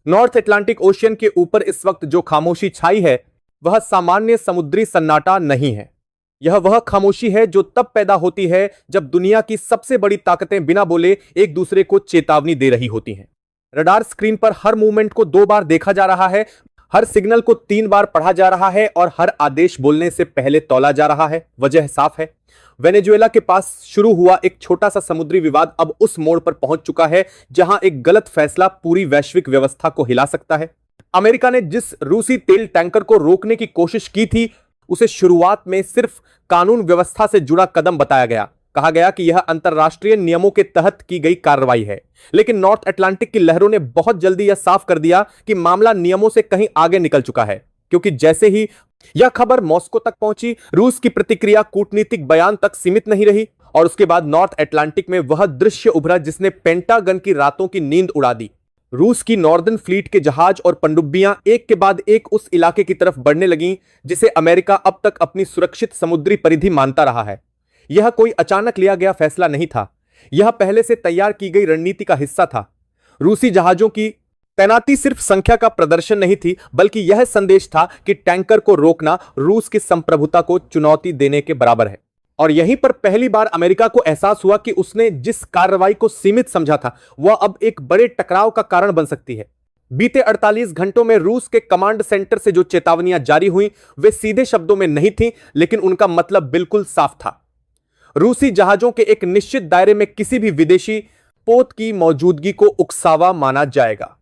North Atlantic ocean के ऊपर इस वक्त जो खामोशी छाई है वह सामान्य समुद्री सन्नाटा नहीं है। यह वह खामोशी है जो तब पैदा होती है जब दुनिया की सबसे बड़ी ताकतें बिना बोले एक दूसरे को चेतावनी दे रही होती हैं। रडार स्क्रीन पर हर मूवमेंट को 2 बार देखा जा रहा है, हर सिग्नल को 3 बार पढ़ा जा रहा है और हर आदेश बोलने से पहले तौला जा रहा है। वजह साफ है, वेनेजुएला के पास शुरू हुआ एक छोटा सा समुद्री विवाद अब उस मोड़ पर पहुंच चुका है जहां एक गलत फैसला पूरी वैश्विक व्यवस्था को हिला सकता है। अमेरिका ने जिस रूसी तेल टैंकर को रोकने की कोशिश की थी उसे शुरुआत में सिर्फ कानून व्यवस्था से जुड़ा कदम बताया गया। कहा गया कि यह अंतरराष्ट्रीय नियमों के तहत की गई कार्रवाई है, लेकिन नॉर्थ अटलांटिक की लहरों ने बहुत जल्दी यह साफ कर दिया कि मामला नियमों से कहीं आगे निकल चुका है, क्योंकि जैसे ही यह खबर मॉस्को तक पहुंची, रूस की प्रतिक्रिया कूटनीतिक बयान तक सीमित नहीं रही और उसके बाद नॉर्थ अटलांटिक में वह दृश्य उभरा जिसने पेंटागन की रातों की नींद उड़ा दी। रूस की नॉर्दर्न फ्लीट के जहाज और पनडुब्बियां एक के बाद एक उस इलाके की तरफ बढ़ने लगीं जिसे अमेरिका अब तक अपनी सुरक्षित समुद्री परिधि मानता रहा है। यह कोई अचानक लिया गया फैसला नहीं था, यह पहले से तैयार की गई रणनीति का हिस्सा था। रूसी जहाजों की तैनाती सिर्फ संख्या का प्रदर्शन नहीं थी, बल्कि यह संदेश था कि टैंकर को रोकना रूस की संप्रभुता को चुनौती देने के बराबर है। और यहीं पर पहली बार अमेरिका को एहसास हुआ कि उसने जिस कार्रवाई को सीमित समझा था वह अब एक बड़े टकराव का कारण बन सकती है। बीते 48 घंटों में रूस के कमांड सेंटर से जो चेतावनियां जारी हुई वे सीधे शब्दों में नहीं थीं, लेकिन उनका मतलब बिल्कुल साफ था। रूसी जहाजों के एक निश्चित दायरे में किसी भी विदेशी पोत की मौजूदगी को उकसावा माना जाएगा।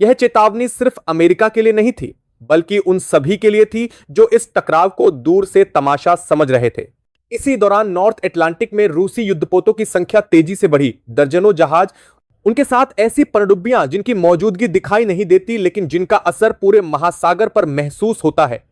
यह चेतावनी सिर्फ अमेरिका के लिए नहीं थी, बल्कि उन सभी के लिए थी जो इस टकराव को दूर से तमाशा समझ रहे थे। इसी दौरान नॉर्थ अटलांटिक में रूसी युद्धपोतों की संख्या तेजी से बढ़ी। दर्जनों जहाज, उनके साथ ऐसी पनडुब्बियां जिनकी मौजूदगी दिखाई नहीं देती लेकिन जिनका असर पूरे महासागर पर महसूस होता है।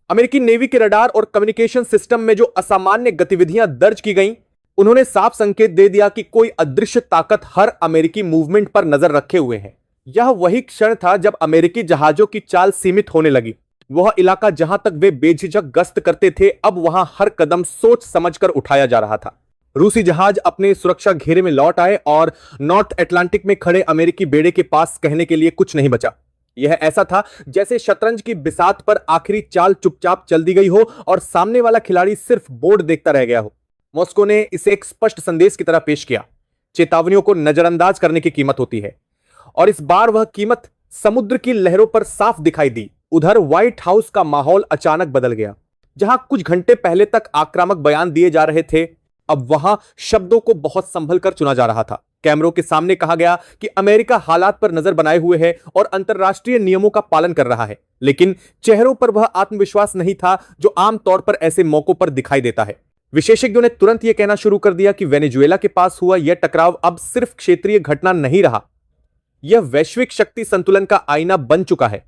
अमेरिकी नेवी के रडार और कम्युनिकेशन सिस्टम में जो असामान्य गतिविधियां दर्ज की गईं, उन्होंने साफ संकेत दे दिया कि कोई अदृश्य ताकत हर अमेरिकी मूवमेंट पर नजर रखे हुए है। यह वही क्षण था जब अमेरिकी जहाजों की चाल सीमित होने लगी। वह इलाका जहां तक वे बेझिझक गश्त करते थे, अब वहां हर कदम सोच समझकर उठाया जा रहा था। रूसी जहाज अपने सुरक्षा घेरे में लौट आए और नॉर्थ अटलांटिक में खड़े अमेरिकी बेड़े के पास कहने के लिए कुछ नहीं बचा। यह ऐसा था जैसे शतरंज की बिसात पर आखिरी चाल चुपचाप चल दी गई हो और सामने वाला खिलाड़ी सिर्फ बोर्ड देखता रह गया हो। मॉस्को ने इसे एक स्पष्ट संदेश की तरह पेश किया। चेतावनियों को नजरअंदाज करने की कीमत होती है, और इस बार वह कीमत समुद्र की लहरों पर साफ दिखाई दी। उधर व्हाइट हाउस का माहौल अचानक बदल गया। जहां कुछ घंटे पहले तक आक्रामक बयान दिए जा रहे थे, अब वहां शब्दों को बहुत संभल कर चुना जा रहा था। कैमरों के सामने कहा गया कि अमेरिका हालात पर नजर बनाए हुए है और अंतरराष्ट्रीय नियमों का पालन कर रहा है, लेकिन चेहरों पर वह आत्मविश्वास नहीं था जो आमतौर पर ऐसे मौकों पर दिखाई देता है। विशेषज्ञों ने तुरंत यह कहना शुरू कर दिया कि वेनेजुएला के पास हुआ यह टकराव अब सिर्फ क्षेत्रीय घटना नहीं रहा, यह वैश्विक शक्ति संतुलन का आईना बन चुका है।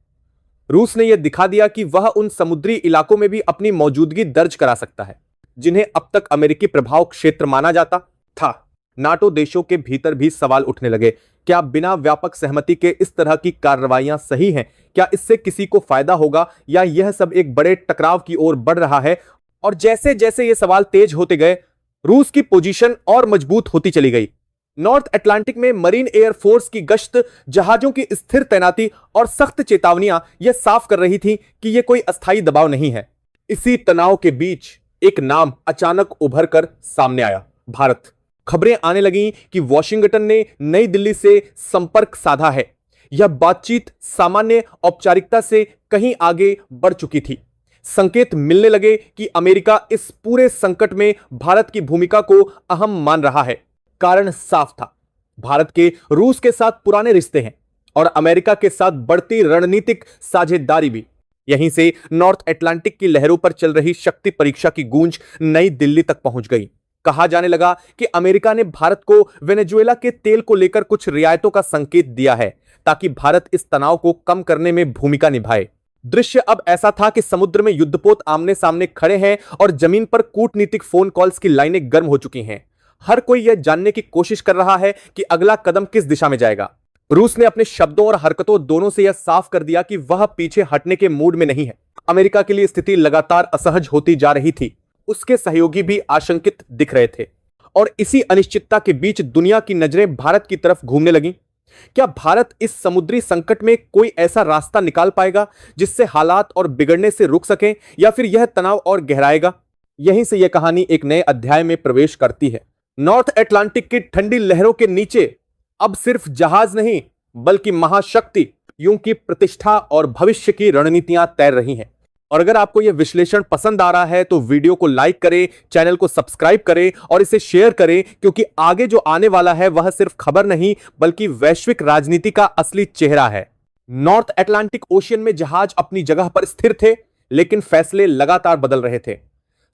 रूस ने यह दिखा दिया कि वह उन समुद्री इलाकों में भी अपनी मौजूदगी दर्ज करा सकता है जिन्हें अब तक अमेरिकी प्रभाव क्षेत्र माना जाता था। नाटो देशों के भीतर भी सवाल उठने लगे। क्या बिना व्यापक सहमति के इस तरह की कार्रवाइयां सही हैं? क्या इससे किसी को फायदा होगा या यह सब एक बड़े टकराव की ओर बढ़ रहा है? और जैसे जैसे ये सवाल तेज होते गए, रूस की पोजीशन और मजबूत होती चली गई। नॉर्थ अटलांटिक में मरीन एयर फोर्स की गश्त, जहाजों की स्थिर तैनाती और सख्त चेतावनियां यह साफ कर रही थी कि यह कोई अस्थायी दबाव नहीं है। इसी तनाव के बीच एक नाम अचानक उभर कर सामने आया, भारत। खबरें आने लगीं कि वॉशिंगटन ने नई दिल्ली से संपर्क साधा है। यह बातचीत सामान्य औपचारिकता से कहीं आगे बढ़ चुकी थी। संकेत मिलने लगे कि अमेरिका इस पूरे संकट में भारत की भूमिका को अहम मान रहा है। कारण साफ था, भारत के रूस के साथ पुराने रिश्ते हैं और अमेरिका के साथ बढ़ती रणनीतिक साझेदारी भी। यहीं से नॉर्थ अटलांटिक की लहरों पर चल रही शक्ति परीक्षा की गूंज नई दिल्ली तक पहुंच गई। कहा जाने लगा कि अमेरिका ने भारत को वेनेजुएला के तेल को लेकर कुछ रियायतों का संकेत दिया है ताकि भारत इस तनाव को कम करने में भूमिका निभाए। दृश्य अब ऐसा था कि समुद्र में युद्धपोत आमने सामने खड़े हैं और जमीन पर कूटनीतिक फोन कॉल्स की लाइनें गर्म हो चुकी हैं। हर कोई यह जानने की कोशिश कर रहा है कि अगला कदम किस दिशा में जाएगा। रूस ने अपने शब्दों और हरकतों दोनों से यह साफ कर दिया कि वह पीछे हटने के मूड में नहीं है। अमेरिका के लिए स्थिति लगातार असहज होती जा रही थी। उसके सहयोगी भी आशंकित दिख रहे थे और इसी अनिश्चितता के बीच दुनिया की नजरें भारत की तरफ घूमने लगीं। क्या भारत इस समुद्री संकट में कोई ऐसा रास्ता निकाल पाएगा जिससे हालात और बिगड़ने से रुक सकें, या फिर यह तनाव और गहराएगा? यहीं से यह कहानी एक नए अध्याय में प्रवेश करती है। नॉर्थ अटलांटिक की ठंडी लहरों के नीचे अब सिर्फ जहाज नहीं, बल्कि महाशक्ति यूं की प्रतिष्ठा और भविष्य की रणनीतियां तैर रही हैं। और अगर आपको यह विश्लेषण पसंद आ रहा है तो वीडियो को लाइक करें, चैनल को सब्सक्राइब करें और इसे शेयर करें, क्योंकि आगे जो आने वाला है वह सिर्फ खबर नहीं बल्कि वैश्विक राजनीति का असली चेहरा है। नॉर्थ अटलांटिक ओशियन में जहाज अपनी जगह पर स्थिर थे, लेकिन फैसले लगातार बदल रहे थे।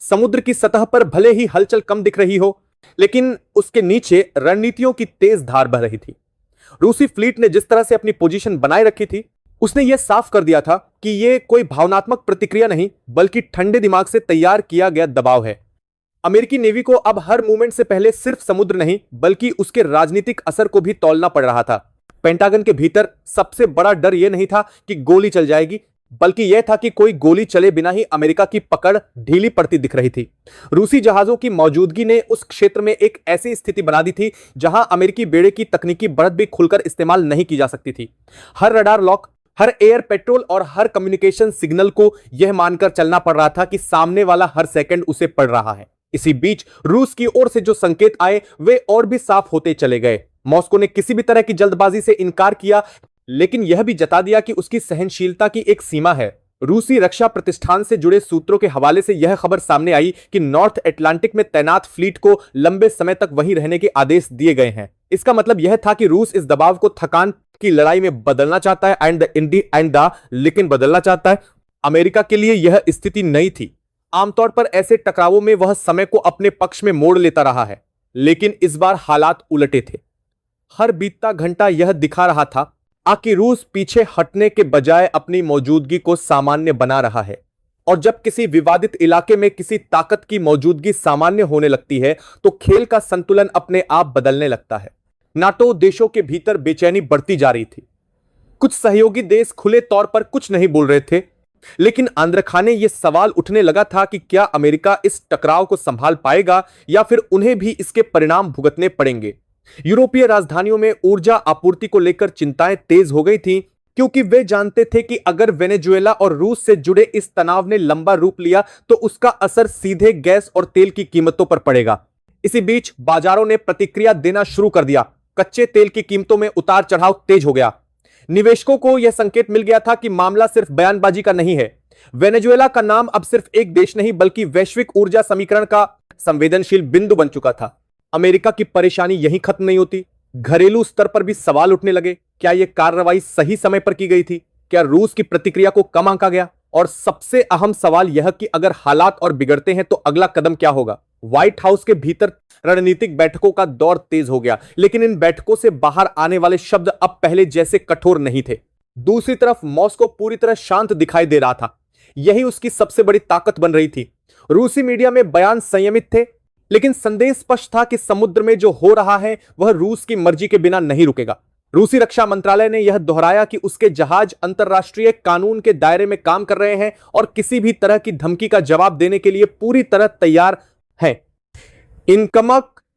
समुद्र की सतह पर भले ही हलचल कम दिख रही हो, लेकिन उसके नीचे रणनीतियों की तेज धार बह रही थी। रूसी फ्लीट ने जिस तरह से अपनी पोजीशन बनाए रखी थी, उसने यह साफ कर दिया था कि यह कोई भावनात्मक प्रतिक्रिया नहीं बल्कि ठंडे दिमाग से तैयार किया गया दबाव है। अमेरिकी नेवी को अब हर मूवमेंट से पहले सिर्फ समुद्र नहीं बल्कि उसके राजनीतिक असर को भी तौलना पड़ रहा था। पेंटागन के भीतर सबसे बड़ा डर यह नहीं था कि गोली चल जाएगी, बल्कि यह था कि कोई गोली चले बिना ही अमेरिका की पकड़ ढीली पड़ती दिख रही थी। रूसी जहाजों की मौजूदगी ने उस क्षेत्र में एक ऐसी स्थिति बना दी थी जहां अमेरिकी बेड़े की तकनीकी बढ़त भी खुलकर इस्तेमाल नहीं की जा सकती थी। हर रडार लॉक, हर एयर पेट्रोल और हर कम्युनिकेशन सिग्नल को यह मानकर चलना पड़ रहा था कि सामने वाला हर सेकंड उसे पड़ रहा है। इसी बीच रूस की ओर से जो संकेत आए वे और भी साफ होते चले गए। मॉस्को ने किसी भी तरह की जल्दबाजी से इनकार किया, लेकिन यह भी जता दिया कि उसकी सहनशीलता की एक सीमा है। रूसी रक्षा प्रतिष्ठान से जुड़े सूत्रों के हवाले से यह खबर सामने आई कि नॉर्थ अटलांटिक में तैनात फ्लीट को लंबे समय तक वहीं रहने के आदेश दिए गए हैं। इसका मतलब यह था कि रूस इस दबाव को थकान की लड़ाई में बदलना चाहता है लेकिन बदलना चाहता है। अमेरिका के लिए यह स्थिति नई थी। आमतौर पर ऐसे टकरावों में वह समय को अपने पक्ष में मोड़ लेता रहा है, लेकिन इस बार हालात उलटे थे। हर बीतता घंटा यह दिखा रहा था कि रूस पीछे हटने के बजाय अपनी मौजूदगी को सामान्य बना रहा है। और जब किसी विवादित इलाके में किसी ताकत की मौजूदगी सामान्य होने लगती है तो खेल का संतुलन अपने आप बदलने लगता है। नाटो देशों के भीतर बेचैनी बढ़ती जा रही थी। कुछ सहयोगी देश खुले तौर पर कुछ नहीं बोल रहे थे, लेकिन आंद्रखाने यह सवाल उठने लगा था कि क्या अमेरिका इस टकराव को संभाल पाएगा या फिर उन्हें भी इसके परिणाम भुगतने पड़ेंगे। यूरोपीय राजधानियों में ऊर्जा आपूर्ति को लेकर चिंताएं तेज हो गई थीं, क्योंकि वे जानते थे कि अगर वेनेजुएला और रूस से जुड़े इस तनाव ने लंबा रूप लिया तो उसका असर सीधे गैस और तेल की कीमतों पर पड़ेगा। इसी बीच बाजारों ने प्रतिक्रिया देना शुरू कर दिया। कच्चे तेल की कीमतों में उतार चढ़ाव तेज हो गया। निवेशकों को यह संकेत मिल गया था कि मामला सिर्फ बयानबाजी का नहीं है। वेनेजुएला का नाम अब सिर्फ एक देश नहीं बल्कि वैश्विक ऊर्जा समीकरण का संवेदनशील बिंदु बन चुका था। अमेरिका की परेशानी यहीं खत्म नहीं होती। घरेलू स्तर पर भी सवाल उठने लगे। क्या यह कार्रवाई सही समय पर की गई थी? क्या रूस की प्रतिक्रिया को कम आंका गया? और सबसे अहम सवाल यह कि अगर हालात और बिगड़ते हैं तो अगला कदम क्या होगा? व्हाइट हाउस के भीतर रणनीतिक बैठकों का दौर तेज हो गया, लेकिन इन बैठकों से बाहर आने वाले शब्द अब पहले जैसे कठोर नहीं थे। दूसरी तरफ मॉस्को पूरी तरह शांत दिखाई दे रहा था। यही उसकी सबसे बड़ी ताकत बन रही थी। रूसी मीडिया में बयान संयमित थे, लेकिन संदेश स्पष्ट था कि समुद्र में जो हो रहा है वह रूस की मर्जी के बिना नहीं रुकेगा। रूसी रक्षा मंत्रालय ने यह दोहराया कि उसके जहाज अंतर्राष्ट्रीय कानून के दायरे में काम कर रहे हैं और किसी भी तरह की धमकी का जवाब देने के लिए पूरी तरह तैयार हैं।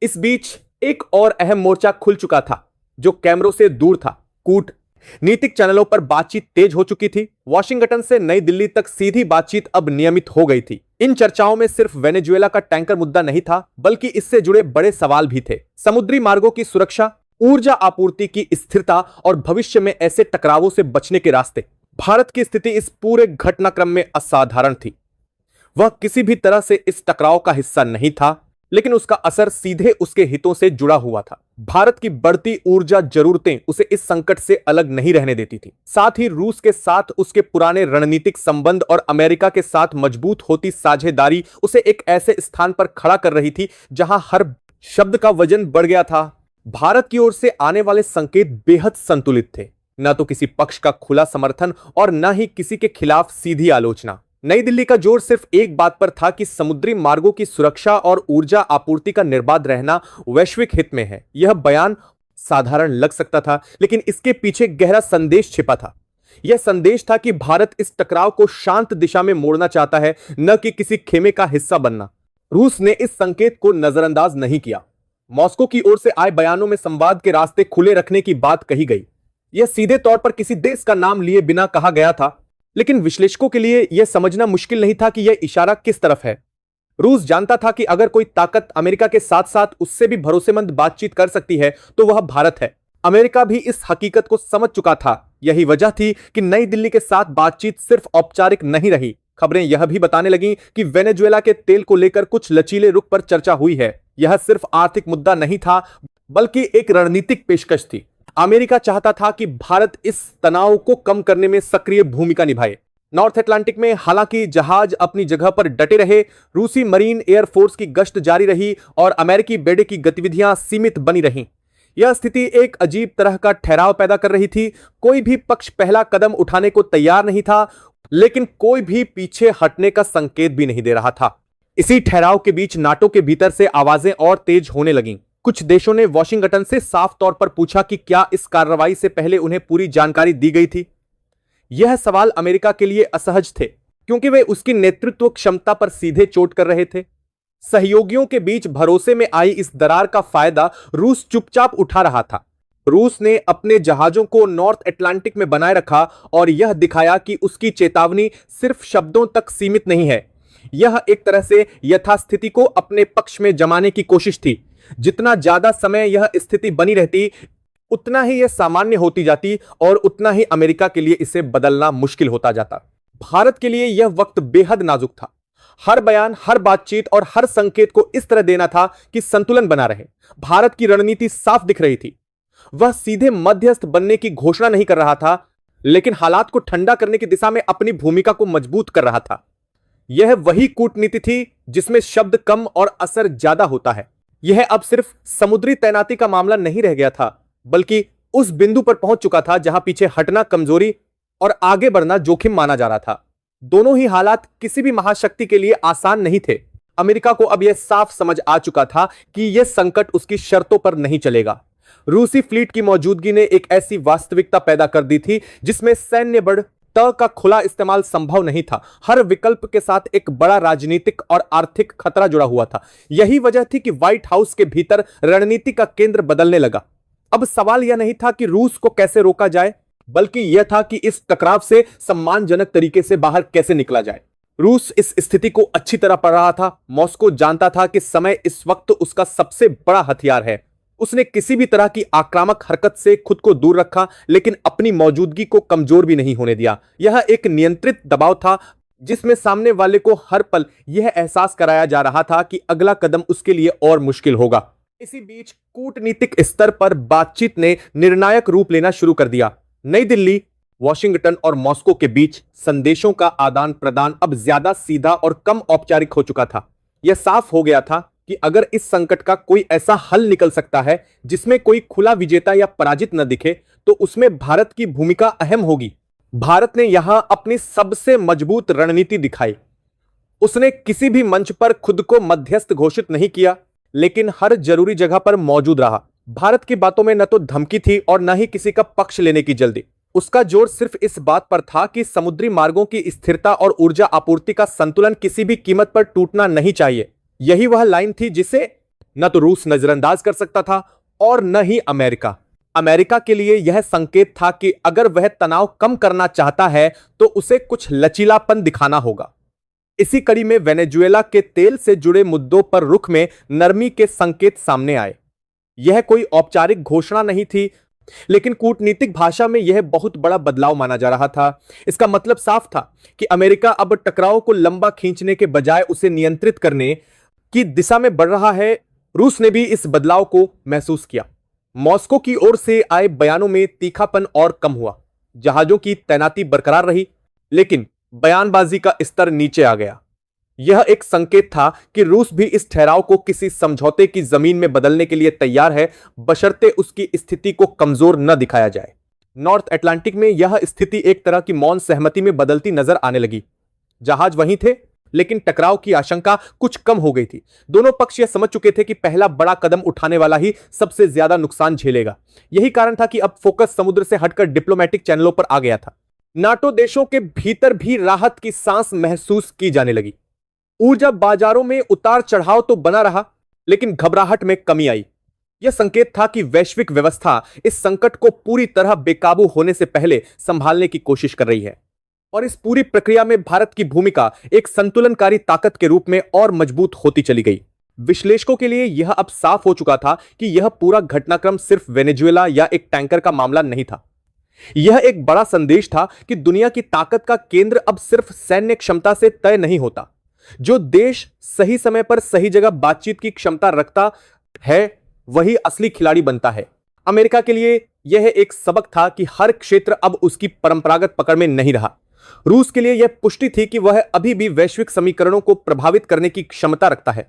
इस बीच एक और अहम मोर्चा खुल चुका था जो कैमरों से दूर था। कूटनीतिक चैनलों पर बातचीत तेज हो चुकी थी। वॉशिंगटन से नई दिल्ली तक सीधी बातचीत अब नियमित हो गई थी। इन चर्चाओं में सिर्फ वेनेजुएला का टैंकर मुद्दा नहीं था, बल्कि इससे जुड़े बड़े सवाल भी थे। समुद्री मार्गों की सुरक्षा, ऊर्जा आपूर्ति की स्थिरता और भविष्य में ऐसे टकरावों से बचने के रास्ते। भारत की स्थिति इस पूरे घटनाक्रम में असाधारण थी। वह किसी भी तरह से इस टकराव का हिस्सा नहीं था, लेकिन उसका असर सीधे उसके हितों से जुड़ा हुआ था। भारत की बढ़ती ऊर्जा जरूरतें उसे इस संकट से अलग नहीं रहने देती थी। साथ ही रूस के साथ उसके पुराने रणनीतिक संबंध और अमेरिका के साथ मजबूत होती साझेदारी उसे एक ऐसे स्थान पर खड़ा कर रही थी जहां हर शब्द का वजन बढ़ गया था। भारत की ओर से आने वाले संकेत बेहद संतुलित थे, न तो किसी पक्ष का खुला समर्थन और न ही किसी के खिलाफ सीधी आलोचना। नई दिल्ली का जोर सिर्फ एक बात पर था कि समुद्री मार्गों की सुरक्षा और ऊर्जा आपूर्ति का निर्बाध रहना वैश्विक हित में है। यह बयान साधारण लग सकता था, लेकिन इसके पीछे गहरा संदेश छिपा था। यह संदेश था कि भारत इस टकराव को शांत दिशा में मोड़ना चाहता है, न कि किसी खेमे का हिस्सा बनना। रूस ने इस संकेत को नजरअंदाज नहीं किया। मॉस्को की ओर से आए बयानों में संवाद के रास्ते खुले रखने की बात कही गई। यह सीधे तौर पर किसी देश का नाम लिए बिना कहा गया था, लेकिन विश्लेषकों के लिए यह समझना मुश्किल नहीं था कि यह इशारा किस तरफ है। रूस जानता था कि अगर कोई ताकत अमेरिका के साथ साथ उससे भी भरोसेमंद बातचीत कर सकती है तो वह भारत है। अमेरिका भी इस हकीकत को समझ चुका था। यही वजह थी कि नई दिल्ली के साथ बातचीत सिर्फ औपचारिक नहीं रही। खबरें यह भी बताने लगीं कि वेनेजुएला के तेल को लेकर कुछ लचीले रुख पर चर्चा हुई है। यह सिर्फ आर्थिक मुद्दा नहीं था, बल्कि एक रणनीतिक पेशकश थी। अमेरिका चाहता था कि भारत इस तनाव को कम करने में सक्रिय भूमिका निभाए। नॉर्थ अटलांटिक में हालांकि जहाज अपनी जगह पर डटे रहे, रूसी मरीन एयरफोर्स की गश्त जारी रही और अमेरिकी बेड़े की गतिविधियां सीमित बनी रहीं। यह स्थिति एक अजीब तरह का ठहराव पैदा कर रही थी। कोई भी पक्ष पहला कदम उठाने को तैयार नहीं था, लेकिन कोई भी पीछे हटने का संकेत भी नहीं दे रहा था। इसी ठहराव के बीच नाटो के भीतर से आवाजें और तेज होने लगीं। कुछ देशों ने वॉशिंगटन से साफ तौर पर पूछा कि क्या इस कार्रवाई से पहले उन्हें पूरी जानकारी दी गई थी। यह सवाल अमेरिका के लिए असहज थे, क्योंकि वे उसकी नेतृत्व क्षमता पर सीधे चोट कर रहे थे। सहयोगियों के बीच भरोसे में आई इस दरार का फायदा रूस चुपचाप उठा रहा था। रूस ने अपने जहाजों को नॉर्थ अटलांटिक में बनाए रखा और यह दिखाया कि उसकी चेतावनी सिर्फ शब्दों तक सीमित नहीं है। यह एक तरह से यथास्थिति को अपने पक्ष में जमाने की कोशिश थी। जितना ज्यादा समय यह स्थिति बनी रहती, उतना ही यह सामान्य होती जाती और उतना ही अमेरिका के लिए इसे बदलना मुश्किल होता जाता। भारत के लिए यह वक्त बेहद नाजुक था। हर बयान, हर बातचीत और हर संकेत को इस तरह देना था कि संतुलन बना रहे। भारत की रणनीति साफ दिख रही थी। वह सीधे मध्यस्थ बनने की घोषणा नहीं कर रहा था, लेकिन हालात को ठंडा करने की दिशा में अपनी भूमिका को मजबूत कर रहा था। यह वही कूटनीति थी जिसमें शब्द कम और असर ज्यादा होता है। यह अब सिर्फ समुद्री तैनाती का मामला नहीं रह गया था, बल्कि उस बिंदु पर पहुंच चुका था जहां पीछे हटना कमजोरी और आगे बढ़ना जोखिम माना जा रहा था। दोनों ही हालात किसी भी महाशक्ति के लिए आसान नहीं थे। अमेरिका को अब यह साफ समझ आ चुका था कि यह संकट उसकी शर्तों पर नहीं चलेगा। रूसी फ्लीट की मौजूदगी ने एक ऐसी वास्तविकता पैदा कर दी थी जिसमें सैन्य बल का खुला इस्तेमाल संभव नहीं था। हर विकल्प के साथ एक बड़ा राजनीतिक और आर्थिक खतरा जुड़ा हुआ था। यही वजह थी कि व्हाइट हाउस के भीतर रणनीति का केंद्र बदलने लगा। अब सवाल यह नहीं था कि रूस को कैसे रोका जाए, बल्कि यह था कि इस टकराव से सम्मानजनक तरीके से बाहर कैसे निकला जाए। रूस इस स्थिति को अच्छी तरह पढ़ रहा था। मॉस्को जानता था कि समय इस वक्त उसका सबसे बड़ा हथियार है। उसने किसी भी तरह की आक्रामक हरकत से खुद को दूर रखा, लेकिन अपनी मौजूदगी को कमजोर भी नहीं होने दिया। यह एक नियंत्रित दबाव था जिसमें सामने वाले को हर पल यह एहसास कराया जा रहा था कि अगला कदम उसके लिए और मुश्किल होगा। इसी बीच कूटनीतिक स्तर पर बातचीत ने निर्णायक रूप लेना शुरू कर दिया। नई दिल्ली, वॉशिंगटन और मॉस्को के बीच संदेशों का आदान प्रदान अब ज्यादा सीधा और कम औपचारिक हो चुका था। यह साफ हो गया था कि अगर इस संकट का कोई ऐसा हल निकल सकता है जिसमें कोई खुला विजेता या पराजित न दिखे, तो उसमें भारत की भूमिका अहम होगी। भारत ने यहां अपनी सबसे मजबूत रणनीति दिखाई। उसने किसी भी मंच पर खुद को मध्यस्थ घोषित नहीं किया, लेकिन हर जरूरी जगह पर मौजूद रहा। भारत की बातों में न तो धमकी थी और न ही किसी का पक्ष लेने की जल्दी। उसका जोर सिर्फ इस बात पर था कि समुद्री मार्गों की स्थिरता और ऊर्जा आपूर्ति का संतुलन किसी भी कीमत पर टूटना नहीं चाहिए। यही वह लाइन थी जिसे न तो रूस नजरअंदाज कर सकता था और न ही अमेरिका। अमेरिका के लिए यह संकेत था कि अगर वह तनाव कम करना चाहता है तो उसे कुछ लचीलापन दिखाना होगा। इसी कड़ी में वेनेजुएला के तेल से जुड़े मुद्दों पर रुख में नरमी के संकेत सामने आए। यह कोई औपचारिक घोषणा नहीं थी, लेकिन कूटनीतिक भाषा में यह बहुत बड़ा बदलाव माना जा रहा था। इसका मतलब साफ था कि अमेरिका अब टकराव को लंबा खींचने के बजाय उसे नियंत्रित करने की दिशा में बढ़ रहा है। रूस ने भी इस बदलाव को महसूस किया। मॉस्को की ओर से आए बयानों में तीखापन और कम हुआ। जहाजों की तैनाती बरकरार रही, लेकिन बयानबाजी का स्तर नीचे आ गया। यह एक संकेत था कि रूस भी इस ठहराव को किसी समझौते की जमीन में बदलने के लिए तैयार है, बशर्ते उसकी स्थिति को कमजोर न दिखाया जाए। नॉर्थ अटलांटिक में यह स्थिति एक तरह की मौन सहमति में बदलती नजर आने लगी। जहाज वहीं थे, लेकिन टकराव की आशंका कुछ कम हो गई थी। दोनों पक्ष यह समझ चुके थे कि पहला बड़ा कदम उठाने वाला ही सबसे ज्यादा नुकसान झेलेगा। यही कारण था कि अब फोकस समुद्र से हटकर डिप्लोमेटिक चैनलों पर आ गया था। नाटो देशों के भीतर भी राहत की सांस महसूस की जाने लगी। ऊर्जा बाजारों में उतार चढ़ाव तो बना रहा, लेकिन घबराहट में कमी आई। यह संकेत था कि वैश्विक व्यवस्था इस संकट को पूरी तरह बेकाबू होने से पहले संभालने की कोशिश कर रही है और इस पूरी प्रक्रिया में भारत की भूमिका एक संतुलनकारी ताकत के रूप में और मजबूत होती चली गई। विश्लेषकों के लिए यह अब साफ हो चुका था कि यह पूरा घटनाक्रम सिर्फ वेनेजुएला या एक टैंकर का मामला नहीं था। यह एक बड़ा संदेश था कि दुनिया की ताकत का केंद्र अब सिर्फ सैन्य क्षमता से तय नहीं होता। जो देश सही समय पर सही जगह बातचीत की क्षमता रखता है वही असली खिलाड़ी बनता है। अमेरिका के लिए यह एक सबक था कि हर क्षेत्र अब उसकी परंपरागत पकड़ में नहीं रहा। रूस के लिए यह पुष्टि थी कि वह अभी भी वैश्विक समीकरणों को प्रभावित करने की क्षमता रखता है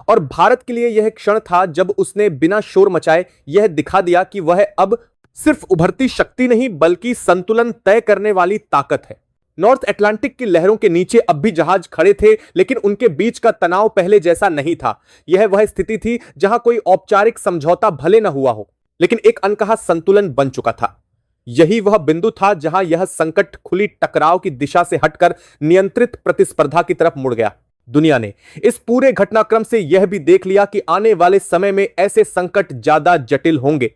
और भारत के लिए यह क्षण था जब उसने बिना शोर मचाए यह दिखा दिया कि वह अब सिर्फ उभरती शक्ति नहीं बल्कि संतुलन तय करने वाली ताकत है। नॉर्थ अटलांटिक की लहरों के नीचे अब भी जहाज खड़े थे, लेकिन उनके बीच का तनाव पहले जैसा नहीं था। यह वह स्थिति थी जहां कोई औपचारिक समझौता भले न हुआ हो, लेकिन एक अनकहा संतुलन बन चुका था। यही वह बिंदु था जहां यह संकट खुली टकराव की दिशा से हटकर नियंत्रित प्रतिस्पर्धा की तरफ मुड़ गया। दुनिया ने इस पूरे घटनाक्रम से यह भी देख लिया कि आने वाले समय में ऐसे संकट ज्यादा जटिल होंगे।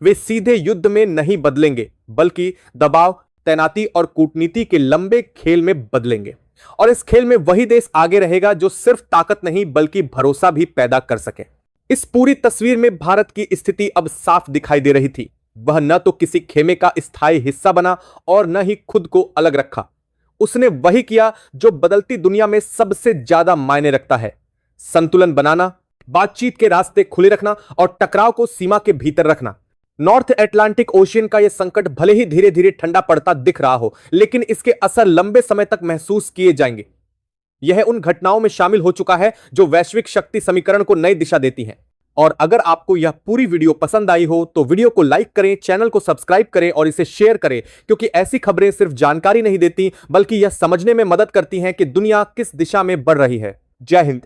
वे सीधे युद्ध में नहीं बदलेंगे बल्कि दबाव, तैनाती और कूटनीति के लंबे खेल में बदलेंगे और इस खेल में वही देश आगे रहेगा जो सिर्फ ताकत नहीं बल्कि भरोसा भी पैदा कर सके। इस पूरी तस्वीर में भारत की स्थिति अब साफ दिखाई दे रही थी। वह न तो किसी खेमे का स्थायी हिस्सा बना और न ही खुद को अलग रखा। उसने वही किया जो बदलती दुनिया में सबसे ज्यादा मायने रखता है, संतुलन बनाना, बातचीत के रास्ते खुले रखना और टकराव को सीमा के भीतर रखना। नॉर्थ अटलांटिक ओशियन का यह संकट भले ही धीरे धीरे ठंडा पड़ता दिख रहा हो, लेकिन इसके असर लंबे समय तक महसूस किए जाएंगे। यह उन घटनाओं में शामिल हो चुका है जो वैश्विक शक्ति समीकरण को नई दिशा देती हैं। और अगर आपको यह पूरी वीडियो पसंद आई हो तो वीडियो को लाइक करें, चैनल को सब्सक्राइब करें और इसे शेयर करें, क्योंकि ऐसी खबरें सिर्फ जानकारी नहीं देती बल्कि यह समझने में मदद करती हैं कि दुनिया किस दिशा में बढ़ रही है। जय हिंद।